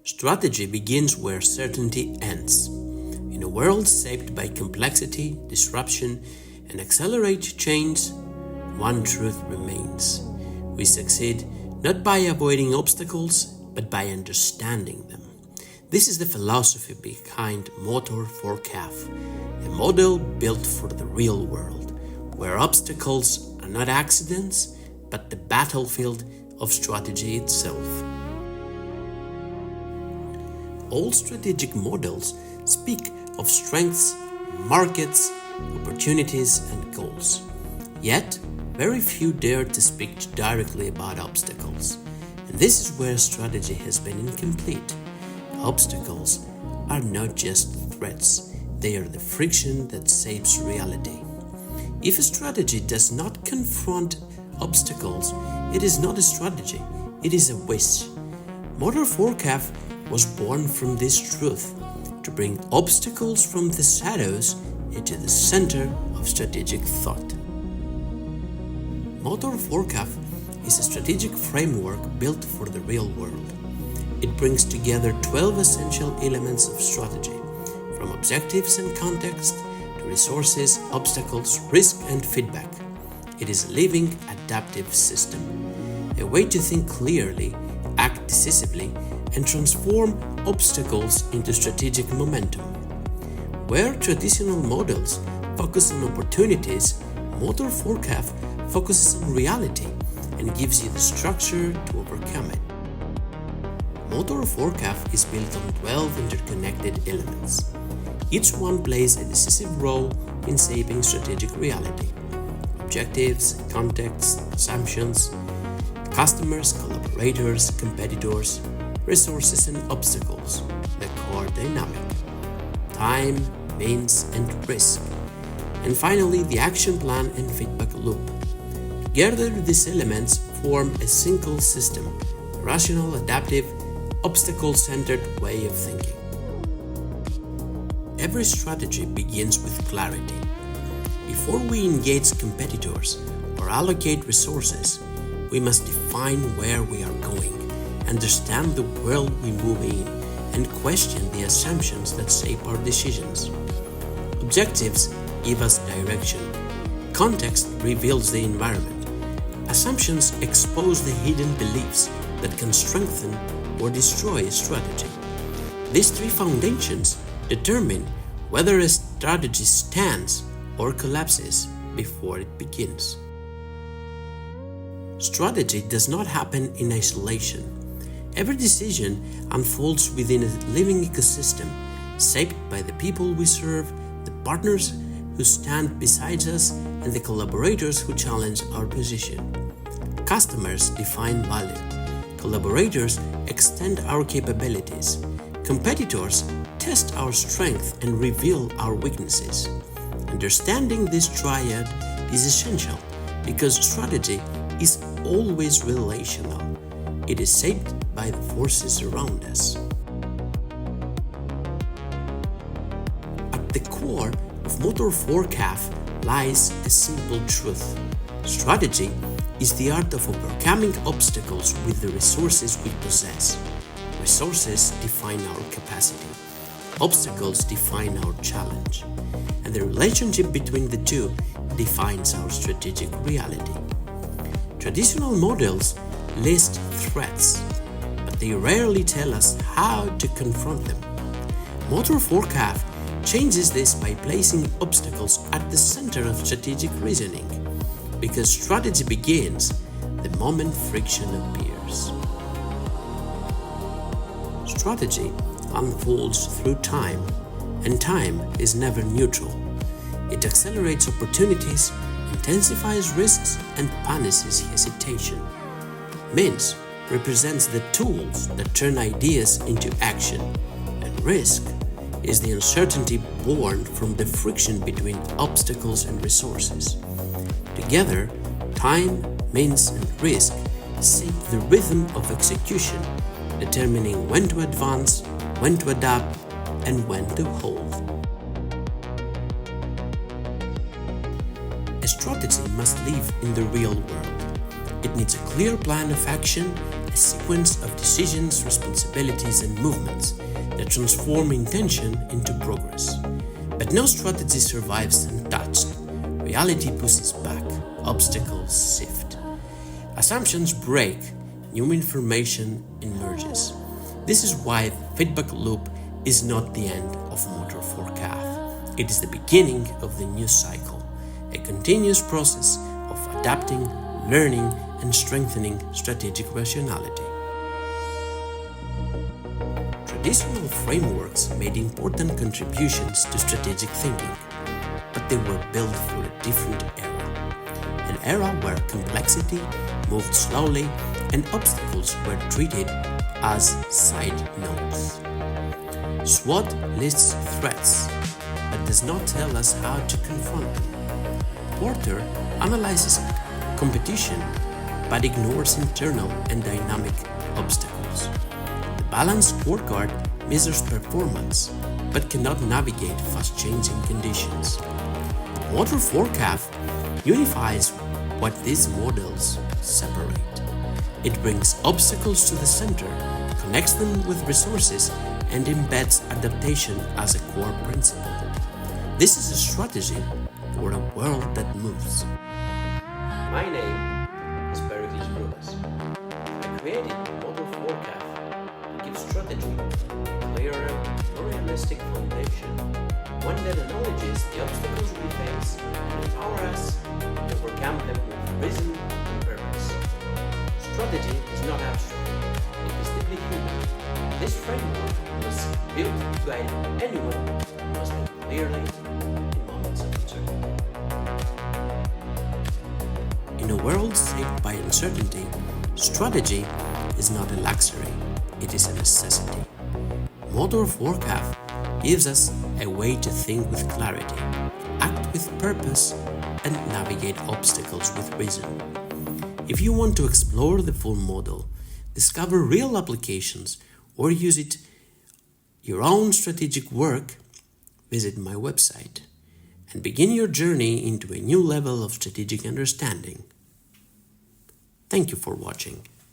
Strategy begins where certainty ends. In a world shaped by complexity, disruption, and accelerated change, one truth remains. We succeed not by avoiding obstacles, but by understanding them. This is the philosophy behind MOTORR 4CAAF, a model built for the real world, where obstacles are not accidents, but the battlefield of strategy itself. All strategic models speak of strengths, markets, opportunities, and goals. Yet, very few dare to speak directly about obstacles. And this is where strategy has been incomplete. Obstacles are not just threats, they are the friction that shapes reality. If a strategy does not confront obstacles, it is not a strategy, it is a wish. MOTORR 4CAAF was born from this truth, to bring obstacles from the shadows into the center of strategic thought. MOTORR 4CAAF is a strategic framework built for the real world. It brings together 12 essential elements of strategy, from objectives and context to resources, obstacles, risk, and feedback. It is a living, adaptive system, a way to think clearly, act decisively, and transform obstacles into strategic momentum. Where traditional models focus on opportunities, MOTORR 4CAAF focuses on reality and gives you the structure to overcome it. MOTORR 4CAAF is built on 12 interconnected elements. Each one plays a decisive role in shaping strategic reality. Objectives, context, assumptions, customers, collaborators, competitors, resources and obstacles, the core dynamic, time, means and risk, and finally the action plan and feedback loop. Together, these elements form a single system, a rational, adaptive, obstacle-centered way of thinking. Every strategy begins with clarity. Before we engage competitors or allocate resources, we must define where we are going, understand the world we move in, and question the assumptions that shape our decisions. Objectives give us direction. Context reveals the environment. Assumptions expose the hidden beliefs that can strengthen or destroy a strategy. These three foundations determine whether a strategy stands or collapses before it begins. Strategy does not happen in isolation. Every decision unfolds within a living ecosystem, shaped by the people we serve, the partners who stand beside us, and the collaborators who challenge our position. Customers define value. Collaborators extend our capabilities. Competitors test our strength and reveal our weaknesses. Understanding this triad is essential because strategy is always relational. It is shaped by the forces around us. At the core of MOTORR 4CAAF lies a simple truth. Strategy is the art of overcoming obstacles with the resources we possess. Resources define our capacity. Obstacles define our challenge. And the relationship between the two defines our strategic reality. Traditional models list threats, but they rarely tell us how to confront them. MOTORR 4CAAF changes this by placing obstacles at the center of strategic reasoning, because strategy begins the moment friction appears. Strategy unfolds through time, and time is never neutral. It accelerates opportunities, intensifies risks, and punishes hesitation. Means represents the tools that turn ideas into action, and risk is the uncertainty born from the friction between obstacles and resources. Together, time, means, and risk shape the rhythm of execution, determining when to advance, when to adapt, and when to hold. A strategy must live in the real world. It needs a clear plan of action a sequence of decisions, responsibilities, and movements that transform intention into progress. But no strategy survives untouched. Reality pushes back, obstacles shift. Assumptions break, new information emerges. This is why the feedback loop is not the end of MOTORR 4CAAF. It is the beginning of the new cycle, a continuous process of adapting, learning, and strengthening strategic rationality. Traditional frameworks made important contributions to strategic thinking, but they were built for a different era. An era where complexity moved slowly and obstacles were treated as side notes. SWOT lists threats, but does not tell us how to confront them. Porter analyzes competition, but ignores internal and dynamic obstacles. The balanced scorecard measures performance, but cannot navigate fast-changing conditions. MOTORR 4CAAF unifies what these models separate. It brings obstacles to the center, connects them with resources, and embeds adaptation as a core principle. This is a strategy for a world that moves. My name is I created MOTORR 4CAAF to give strategy a clearer, more realistic foundation, one that acknowledges the obstacles we face and empower us to overcome them with reason and purpose. Strategy is not abstract, it is deeply human. This framework was built to guide anyone who must think clearly in moments of uncertainty. In a world shaped by uncertainty, strategy is not a luxury, it is a necessity. MOTORR 4CAAF gives us a way to think with clarity, act with purpose, and navigate obstacles with reason. If you want to explore the full model, discover real applications, or use it your own strategic work, visit my website and begin your journey into a new level of strategic understanding. Thank you for watching.